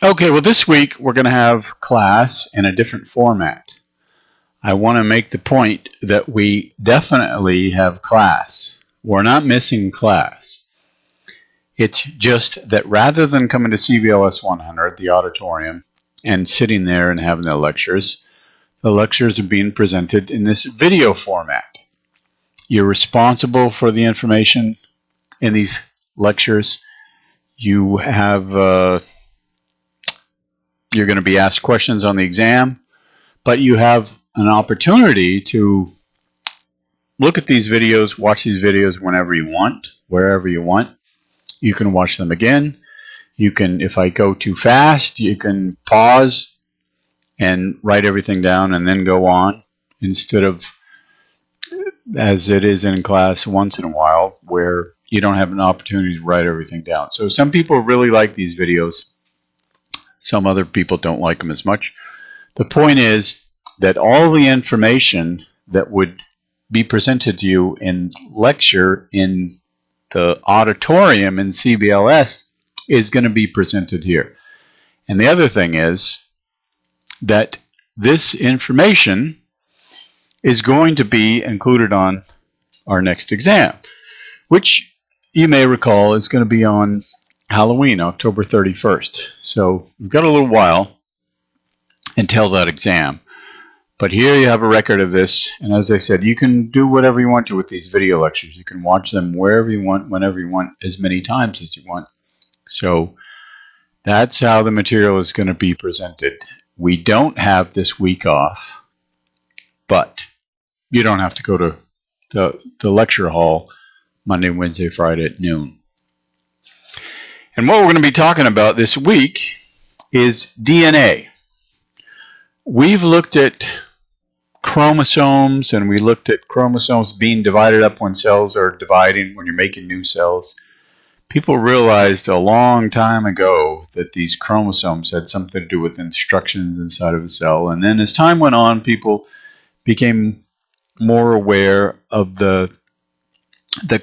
Okay, well this week we're going to have class in a different format. I want to make the point that we definitely have class. We're not missing class. It's just that rather than coming to CBLS 100, the auditorium, and sitting there and having the lectures are being presented in this video format. You're responsible for the information in these lectures. You have you're going to be asked questions on the exam, but you have an opportunity to look at these videos, watch these videos whenever you want, wherever you want. You can watch them again. You can, if I go too fast, you can pause and write everything down and then go on, instead of as it is in class once in a while where you don't have an opportunity to write everything down. So some people really like these videos. Some other people don't like them as much. The point is that all the information that would be presented to you in lecture in the auditorium in CBLS is going to be presented here. And the other thing is that this information is going to be included on our next exam, which you may recall is going to be on Halloween, October 31st. So we've got a little while until that exam. But here you have a record of this, and as I said, you can do whatever you want to with these video lectures. You can watch them wherever you want, whenever you want, as many times as you want. So that's how the material is going to be presented. We don't have this week off, but you don't have to go to the lecture hall Monday, Wednesday, Friday at noon. And what we're going to be talking about this week is DNA. We've looked at chromosomes, and we looked at chromosomes being divided up when cells are dividing, when you're making new cells. People realized a long time ago that these chromosomes had something to do with instructions inside of a cell. And then as time went on, people became more aware of the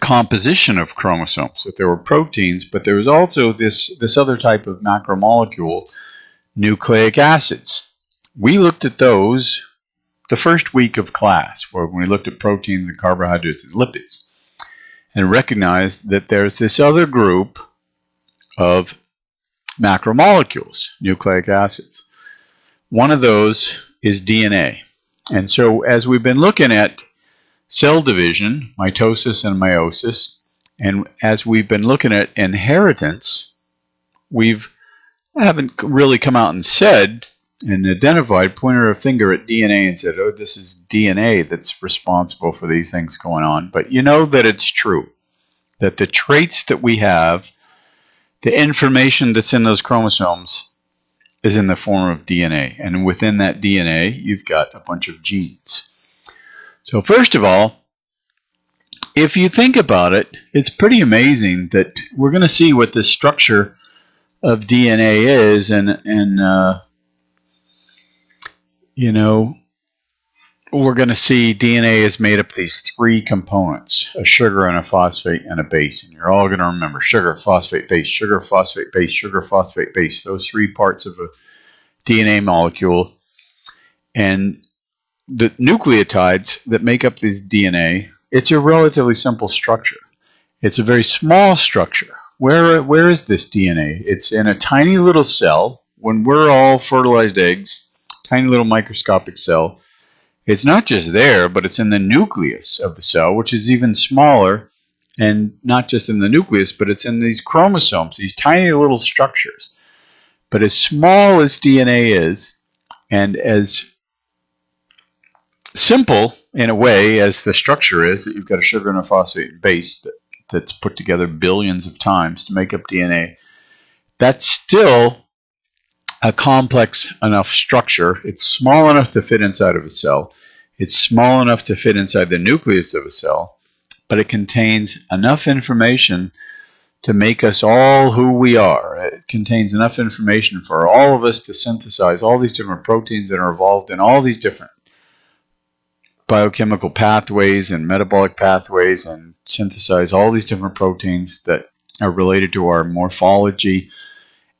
composition of chromosomes, that there were proteins, but there was also this other type of macromolecule, nucleic acids. We looked at those the first week of class, where when we looked at proteins and carbohydrates and lipids, and recognized that there's this other group of macromolecules, nucleic acids. One of those is DNA. And so as we've been looking at cell division, mitosis and meiosis, and as we've been looking at inheritance, haven't really come out and said and identified, pointed our finger at DNA and said, oh, this is DNA that's responsible for these things going on. But you know that it's true, that the traits that we have, the information that's in those chromosomes, is in the form of DNA. And within that DNA, you've got a bunch of genes. So first of all, if you think about it, it's pretty amazing that we're going to see what the structure of DNA is, and you know, we're going to see DNA is made up of these three components: a sugar and a phosphate and a base. And you're all going to remember sugar, phosphate, base, sugar, phosphate, base, sugar, phosphate, base. Those three parts of a DNA molecule. And the nucleotides that make up this DNA, it's a relatively simple structure. It's a very small structure. Where is this DNA? It's in a tiny little cell. When we're all fertilized eggs, tiny little microscopic cell. It's not just there, but it's in the nucleus of the cell, which is even smaller, and not just in the nucleus, but it's in these chromosomes, these tiny little structures. But as small as DNA is, and as simple in a way as the structure is, that you've got a sugar and a phosphate base that's put together billions of times to make up DNA, that's still a complex enough structure. It's small enough to fit inside of a cell. It's small enough to fit inside the nucleus of a cell, but it contains enough information to make us all who we are. It contains enough information for all of us to synthesize all these different proteins that are involved in all these different biochemical pathways and metabolic pathways, and synthesize all these different proteins that are related to our morphology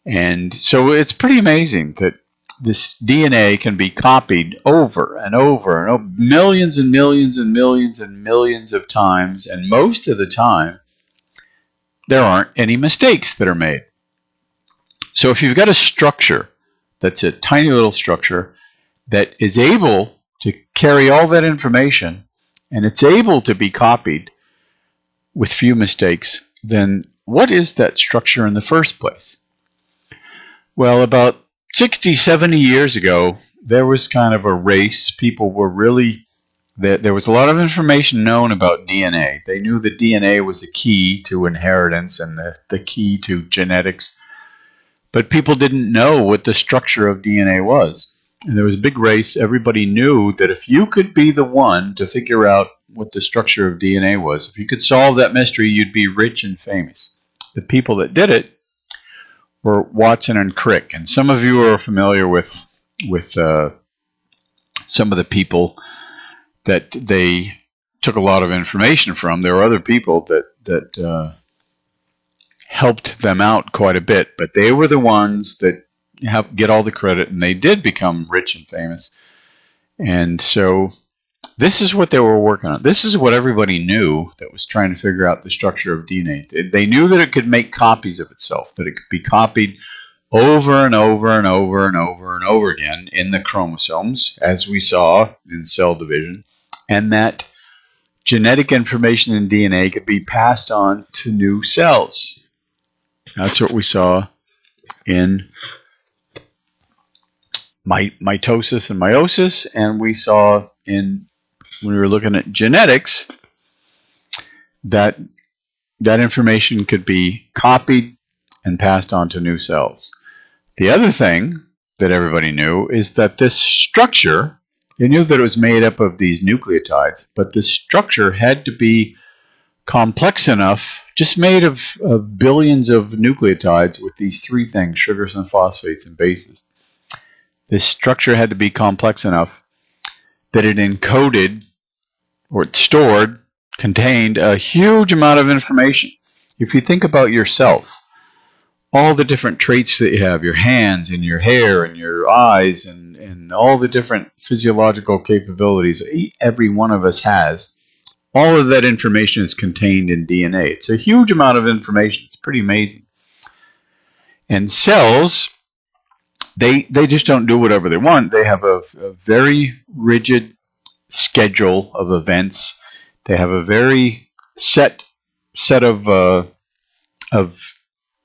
And so it's pretty amazing that this DNA can be copied over and over and over, millions and millions and millions and millions of times, and most of the time there aren't any mistakes that are made. So if you've got a structure that's a tiny little structure that is able to carry all that information and it's able to be copied with few mistakes, then what is that structure in the first place? Well, about 60, 70 years ago, there was kind of a race. People were really, there was a lot of information known about DNA. They knew that DNA was the key to inheritance and the key to genetics. But people didn't know what the structure of DNA was. And there was a big race. Everybody knew that if you could be the one to figure out what the structure of DNA was, if you could solve that mystery, you'd be rich and famous. The people that did it were Watson and Crick. And some of you are familiar with some of the people that they took a lot of information from. There were other people that helped them out quite a bit, but they were the ones that get all the credit, and they did become rich and famous. And so this is what they were working on. This is what everybody knew that was trying to figure out the structure of DNA. They knew that it could make copies of itself, that it could be copied over and over and over and over and over again in the chromosomes, as we saw in cell division, and that genetic information in DNA could be passed on to new cells. That's what we saw in mitosis and meiosis, and we saw when we were looking at genetics that information could be copied and passed on to new cells. The other thing that everybody knew is that this structure, they knew that it was made up of these nucleotides, but the structure had to be complex enough, just made of billions of nucleotides with these three things, sugars and phosphates and bases. This structure had to be complex enough that it encoded or it stored, contained a huge amount of information. If you think about yourself, all the different traits that you have, your hands and your hair and your eyes and all the different physiological capabilities every one of us has, all of that information is contained in DNA. It's a huge amount of information. It's pretty amazing. And cells, they just don't do whatever they want. They have a very rigid schedule of events. They have a very set of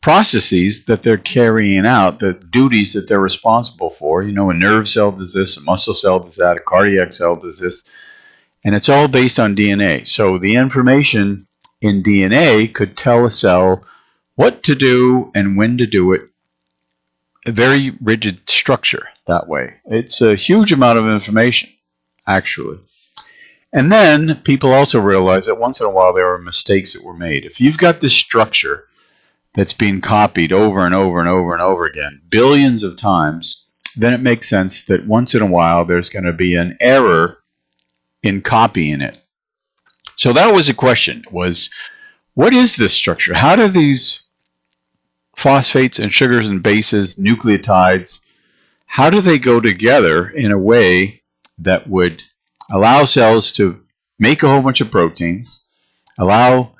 processes that they're carrying out, the duties that they're responsible for. You know, a nerve cell does this, a muscle cell does that, a cardiac cell does this. And it's all based on DNA. So the information in DNA could tell a cell what to do and when to do it. A very rigid structure that way. It's a huge amount of information, actually. And then people also realized that once in a while there were mistakes that were made. If you've got this structure that's being copied over and over and over and over again, billions of times, then it makes sense that once in a while there's going to be an error in copying it. So that was a question, was what is this structure? How do these phosphates and sugars and bases, nucleotides, how do they go together in a way that would allow cells to make a whole bunch of proteins, allow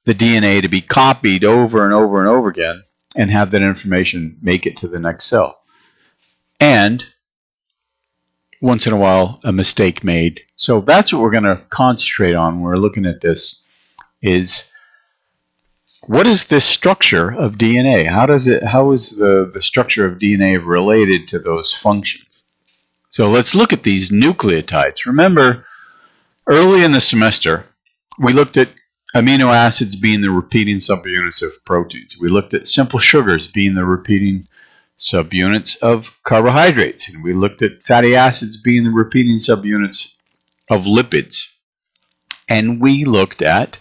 the DNA to be copied over and over and over again, and have that information make it to the next cell? And once in a while, a mistake made. So that's what we're going to concentrate on when we're looking at this, is what is this structure of DNA? How is the structure of DNA related to those functions? So let's look at these nucleotides. Remember, early in the semester, we looked at amino acids being the repeating subunits of proteins. We looked at simple sugars being the repeating subunits of carbohydrates, and we looked at fatty acids being the repeating subunits of lipids, and we looked at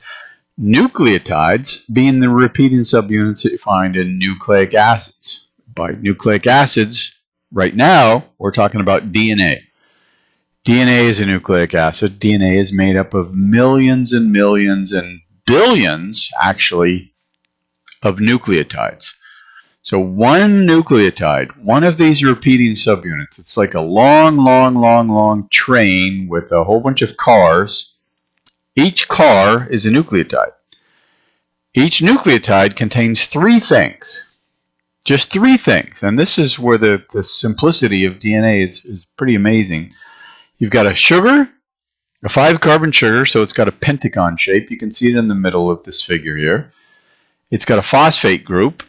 nucleotides being the repeating subunits that you find in nucleic acids. By nucleic acids, right now we're talking about DNA. DNA is a nucleic acid. DNA is made up of millions and millions and billions, actually, of nucleotides. So one nucleotide, one of these repeating subunits, it's like a long train with a whole bunch of cars. Each car is a nucleotide. Each nucleotide contains three things. Just three things. And this is where the simplicity of DNA is pretty amazing. You've got a sugar, a 5-carbon sugar, so it's got a pentagon shape. You can see it in the middle of this figure here. It's got a phosphate group,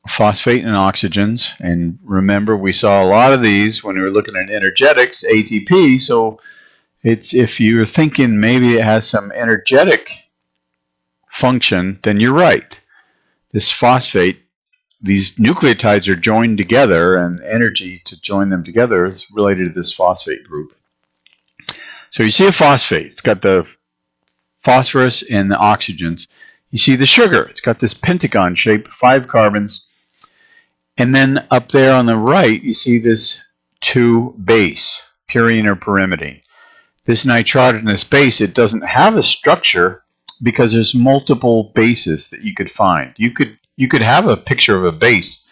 phosphate and oxygens. And remember, we saw a lot of these when we were looking at energetics, ATP. So if you're thinking maybe it has some energetic function, then you're right. This phosphate, these nucleotides are joined together, and energy to join them together is related to this phosphate group. So you see a phosphate. It's got the phosphorus and the oxygens. You see the sugar. It's got this pentagon shape, 5 carbons. And then up there on the right, you see this 2 base, purine or pyrimidine. This nitrogenous base, it doesn't have a structure because there's multiple bases that you could find. You could have a picture of a base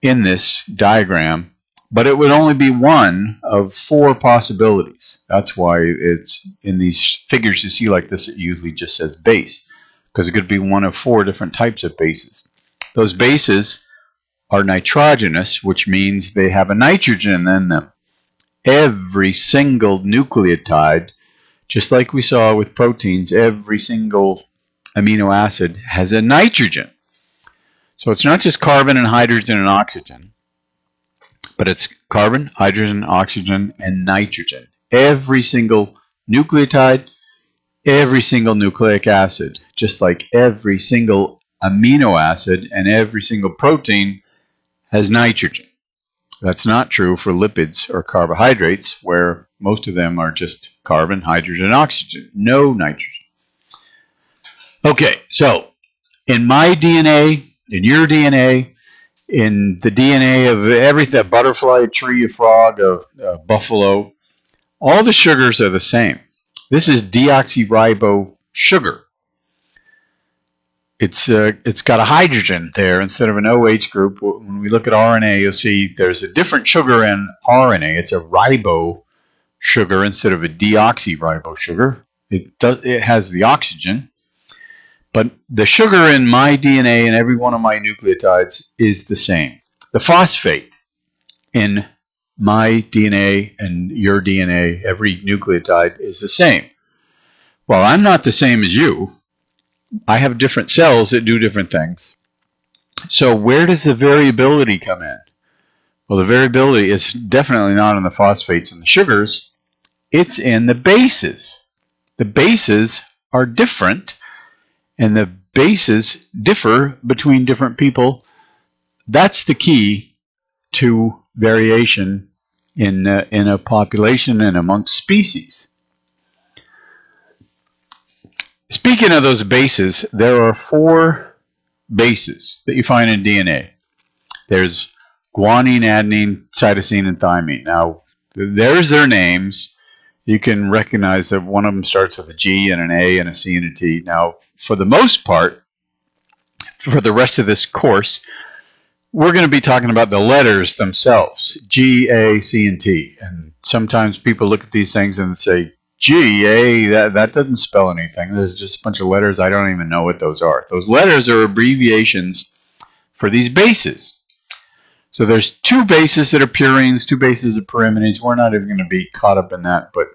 in this diagram, but it would only be one of 4 possibilities. That's why it's in these figures you see like this, it usually just says base, because it could be one of 4 different types of bases. Those bases are nitrogenous, which means they have a nitrogen in them. Every single nucleotide, just like we saw with proteins, every single amino acid has a nitrogen. So it's not just carbon and hydrogen and oxygen, but it's carbon, hydrogen, oxygen, and nitrogen. Every single nucleotide, every single nucleic acid, just like every single amino acid and every single protein has nitrogen. That's not true for lipids or carbohydrates, where most of them are just carbon, hydrogen, oxygen, no nitrogen. Okay, so in my DNA, in your DNA, in the DNA of everything, a butterfly, a tree, a frog, a buffalo, all the sugars are the same. This is deoxyribo sugar. It's got a hydrogen there instead of an OH group. When we look at RNA, you'll see there's a different sugar in RNA. It's a ribo sugar instead of a deoxyribo sugar. It has the oxygen. But the sugar in my DNA and every one of my nucleotides is the same. The phosphate in my DNA and your DNA, every nucleotide, is the same. Well, I'm not the same as you. I have different cells that do different things. So where does the variability come in? Well, the variability is definitely not in the phosphates and the sugars. It's in the bases. The bases are different, and the bases differ between different people. That's the key to variation in a population and amongst species. Speaking of those bases, there are 4 bases that you find in DNA. There's guanine, adenine, cytosine, and thymine. Now, there's their names. You can recognize that one of them starts with a G and an A and a C and a T. Now, for the most part, for the rest of this course, we're going to be talking about the letters themselves, G, A, C, and T. And sometimes people look at these things and say, G, A, that doesn't spell anything. There's just a bunch of letters. I don't even know what those are. Those letters are abbreviations for these bases. So there's 2 bases that are purines, 2 bases of pyrimidines. We're not even going to be caught up in that. But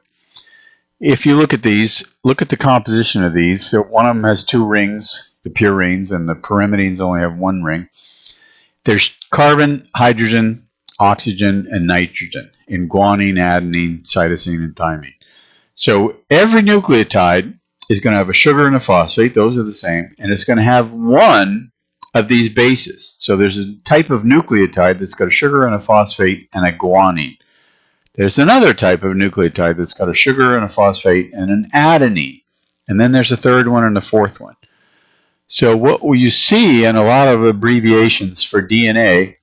if you look at these, look at the composition of these. So one of them has 2 rings, the purines, and the pyrimidines only have 1 ring. There's carbon, hydrogen, oxygen, and nitrogen in guanine, adenine, cytosine, and thymine. So every nucleotide is going to have a sugar and a phosphate. Those are the same. And it's going to have one of these bases. So there's a type of nucleotide that's got a sugar and a phosphate and a guanine. There's another type of nucleotide that's got a sugar and a phosphate and an adenine. And then there's a 3rd one and a 4th one. So what you see in a lot of abbreviations for DNA,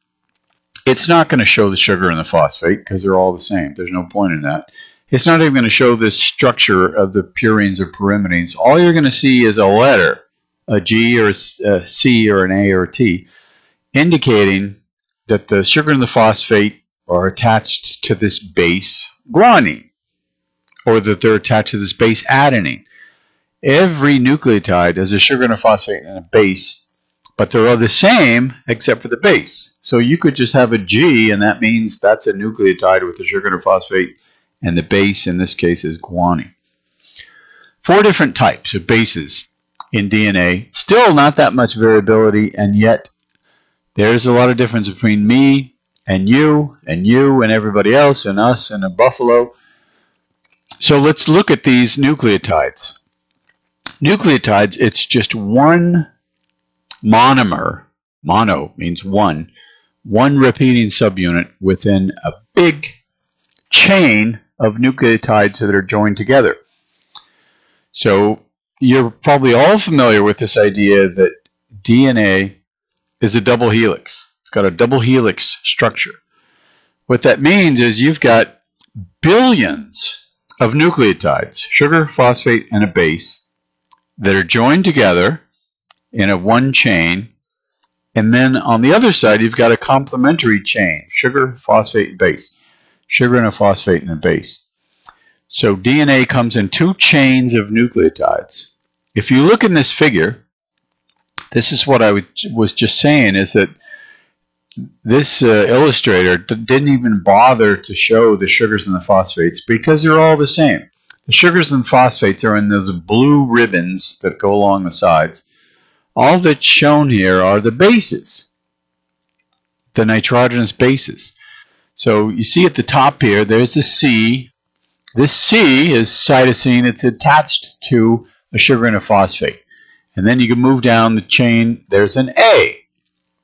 it's not going to show the sugar and the phosphate because they're all the same. There's no point in that. It's not even going to show this structure of the purines or pyrimidines. All you're going to see is a letter, a G or a C or an A or a T, indicating that the sugar and the phosphate are attached to this base guanine, or that they're attached to this base adenine. Every nucleotide has a sugar and a phosphate and a base, but they're all the same except for the base. So you could just have a G, and that means that's a nucleotide with a sugar and a phosphate, and the base in this case is guanine. 4 different types of bases in DNA. Still not that much variability, and yet there's a lot of difference between me and you and everybody else and us and a buffalo. So let's look at these nucleotides. Nucleotides, it's just one monomer. Mono means one repeating subunit within a big chain of nucleotides that are joined together. So you're probably all familiar with this idea that DNA is a double helix. It's got a double helix structure. What that means is you've got billions of nucleotides, sugar, phosphate, and a base, that are joined together in a one chain, and then on the other side you've got a complementary chain, sugar, phosphate, base, sugar and a phosphate and a base. So DNA comes in 2 chains of nucleotides. If you look in this figure, this is what I was just saying, is that this illustrator didn't even bother to show the sugars and the phosphates because they're all the same. The sugars and phosphates are in those blue ribbons that go along the sides. All that's shown here are the bases, the nitrogenous bases. So you see at the top here, there's a C. This C is cytosine. It's attached to a sugar and a phosphate. And then you can move down the chain. There's an A.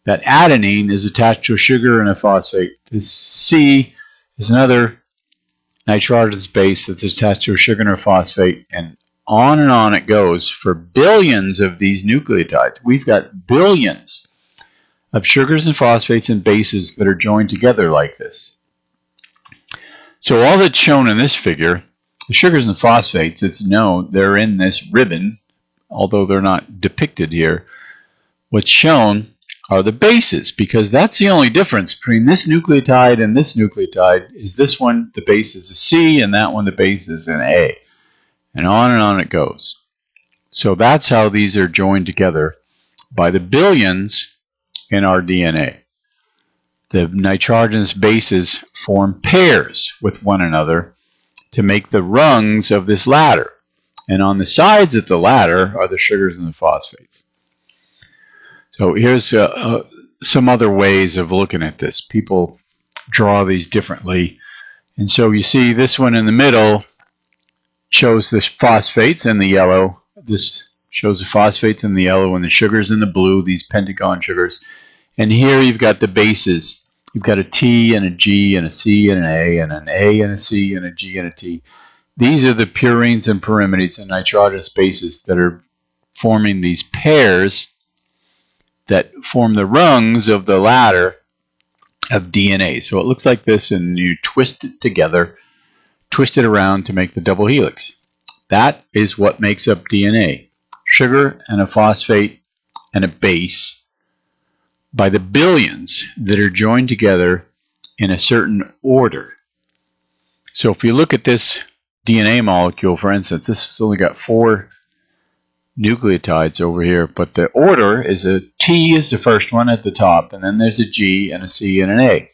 That adenine is attached to a sugar and a phosphate. This C is another nitrogenous base that's attached to a sugar and a phosphate. And on it goes for billions of these nucleotides. We've got billions of sugars and phosphates and bases that are joined together like this. So all that's shown in this figure, the sugars and phosphates, it's known they're in this ribbon, although they're not depicted here. What's shown are the bases, because that's the only difference between this nucleotide and this nucleotide, is this one, the base is a C, and that one, the base is an A. And on it goes. So that's how these are joined together by the billions in our DNA. The nitrogenous bases form pairs with one another to make the rungs of this ladder. And on the sides of the ladder are the sugars and the phosphates. So here's some other ways of looking at this. People draw these differently. And so you see this one in the middle shows the phosphates in the yellow. This shows the phosphates in the yellow and the sugars in the blue, these pentagon sugars. And here you've got the bases. You've got a T and a G and a C and an A and a C and a G and a T. These are the purines and pyrimides and nitrogenous bases that are forming these pairs that form the rungs of the ladder of DNA. So it looks like this, and you twist it together, twist it around to make the double helix. That is what makes up DNA. Sugar and a phosphate and a base by the billions that are joined together in a certain order. So if you look at this DNA molecule, for instance, this has only got 4 nucleotides over here, but the order is a T is the first one at the top, and then there's a G and a C and an A.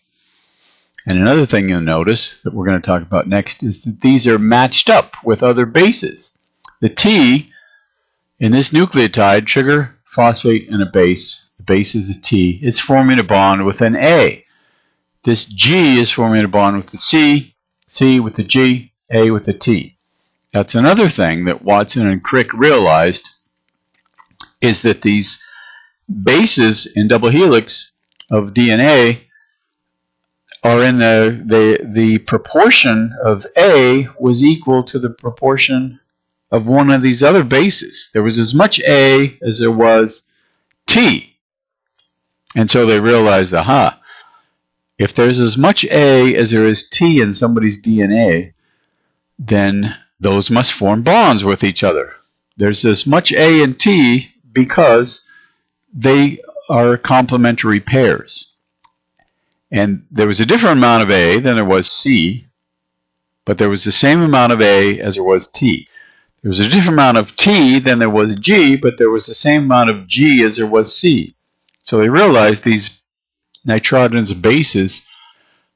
And another thing you'll notice that we're going to talk about next is that these are matched up with other bases. The T in this nucleotide, sugar, phosphate, and a base, the base is a T, it's forming a bond with an A. This G is forming a bond with the C, C with the G, A with the T. That's another thing that Watson and Crick realized, is that these bases in double helix of DNA are in the proportion of A was equal to the proportion of one of these other bases. There was as much A as there was T. And so they realized, aha, if there's as much A as there is T in somebody's DNA, then those must form bonds with each other. There's as much A and T because they are complementary pairs. And there was a different amount of A than there was C, but there was the same amount of A as there was T. There was a different amount of T than there was G, but there was the same amount of G as there was C. So they realized these nitrogenous bases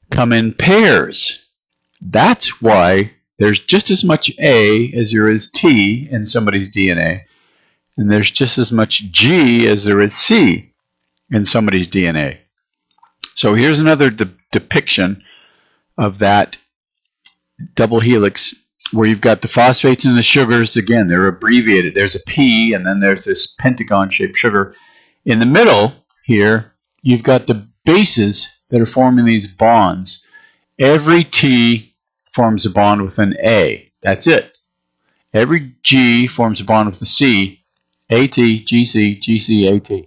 come in pairs. That's why there's just as much A as there is T in somebody's DNA, and there's just as much G as there is C in somebody's DNA. So here's another depiction of that double helix where you've got the phosphates and the sugars. Again, they're abbreviated. There's a P, and then there's this pentagon-shaped sugar. In the middle here, you've got the bases that are forming these bonds. Every T forms a bond with an A. That's it. Every G forms a bond with a C. AT, GC, GC, AT.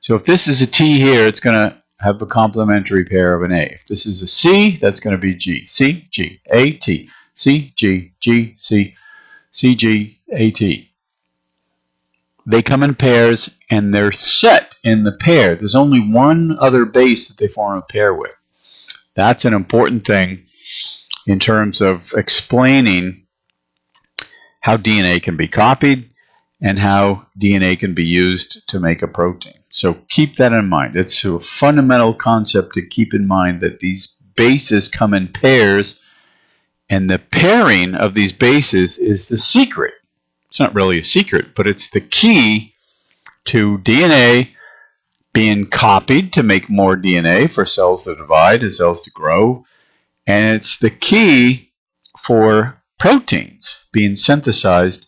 So if this is a T here, it's going to have a complementary pair of an A. If this is a C, that's going to be G. C, G, A, T. C, G, G, C, C, G, A, T. They come in pairs, and they're set in the pair. There's only one other base that they form a pair with. That's an important thing in terms of explaining how DNA can be copied and how DNA can be used to make a protein. So keep that in mind. It's a fundamental concept to keep in mind that these bases come in pairs, and the pairing of these bases is the secret. It's not really a secret, but it's the key to DNA being copied to make more DNA for cells to divide and cells to grow. And it's the key for proteins being synthesized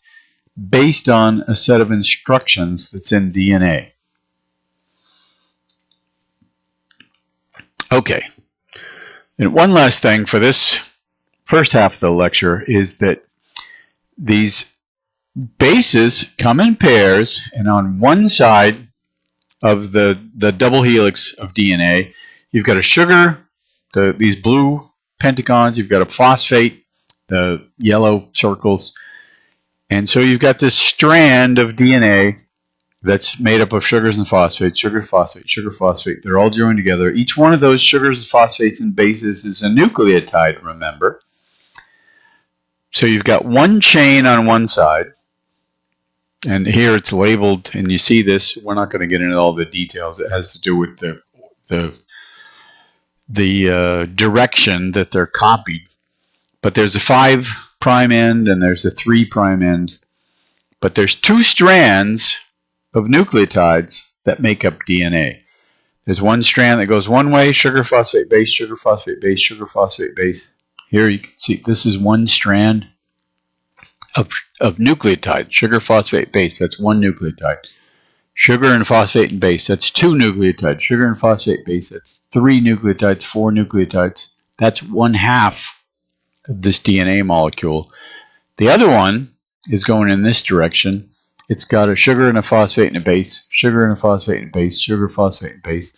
based on a set of instructions that's in DNA. Okay. And one last thing for this first half of the lecture is that these bases come in pairs, and on one side of the double helix of DNA, you've got a sugar, these blue pentagons, you've got a phosphate, the yellow circles, and so you've got this strand of DNA that's made up of sugars and phosphates, sugar, phosphate, sugar, phosphate. They're all joined together. Each one of those sugars, phosphates, and bases is a nucleotide, remember. So you've got one chain on one side, and here it's labeled, and you see this. We're not going to get into all the details. It has to do with the direction that they're copied. But there's a 5' end and there's a 3' end. But there's two strands of nucleotides that make up DNA. There's one strand that goes one way, sugar, phosphate, base, sugar, phosphate, base, sugar, phosphate, base. Here you can see this is one strand of nucleotide, sugar, phosphate, base. That's one nucleotide. Sugar and phosphate and base, that's two nucleotides. Sugar and phosphate base, that's 3 nucleotides, 4 nucleotides. That's 1/2 of this DNA molecule. The other one is going in this direction. It's got a sugar and a phosphate and a base, sugar and a phosphate and base, sugar, phosphate and base.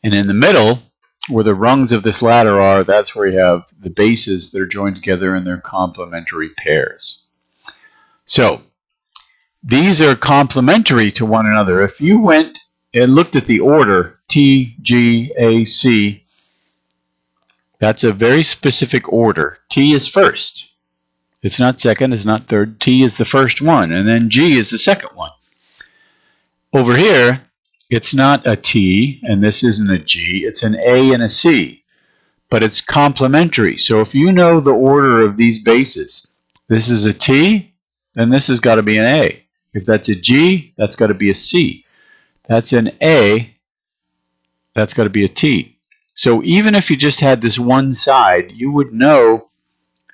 And in the middle, where the rungs of this ladder are, that's where you have the bases that are joined together in their complementary pairs. So these are complementary to one another. If you went and looked at the order T, G, A, C, that's a very specific order. T is first. It's not second, it's not third. T is the first one, and then G is the second one. Over here, it's not a T, and this isn't a G. It's an A and a C, but it's complementary. So if you know the order of these bases, this is a T, then this has got to be an A. If that's a G, that's got to be a C. That's an A, that's got to be a T. So even if you just had this one side, you would know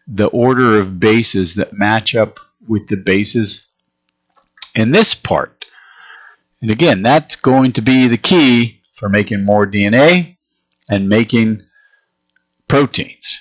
the order of bases that match up with the bases in this part. And again, that's going to be the key for making more DNA and making proteins.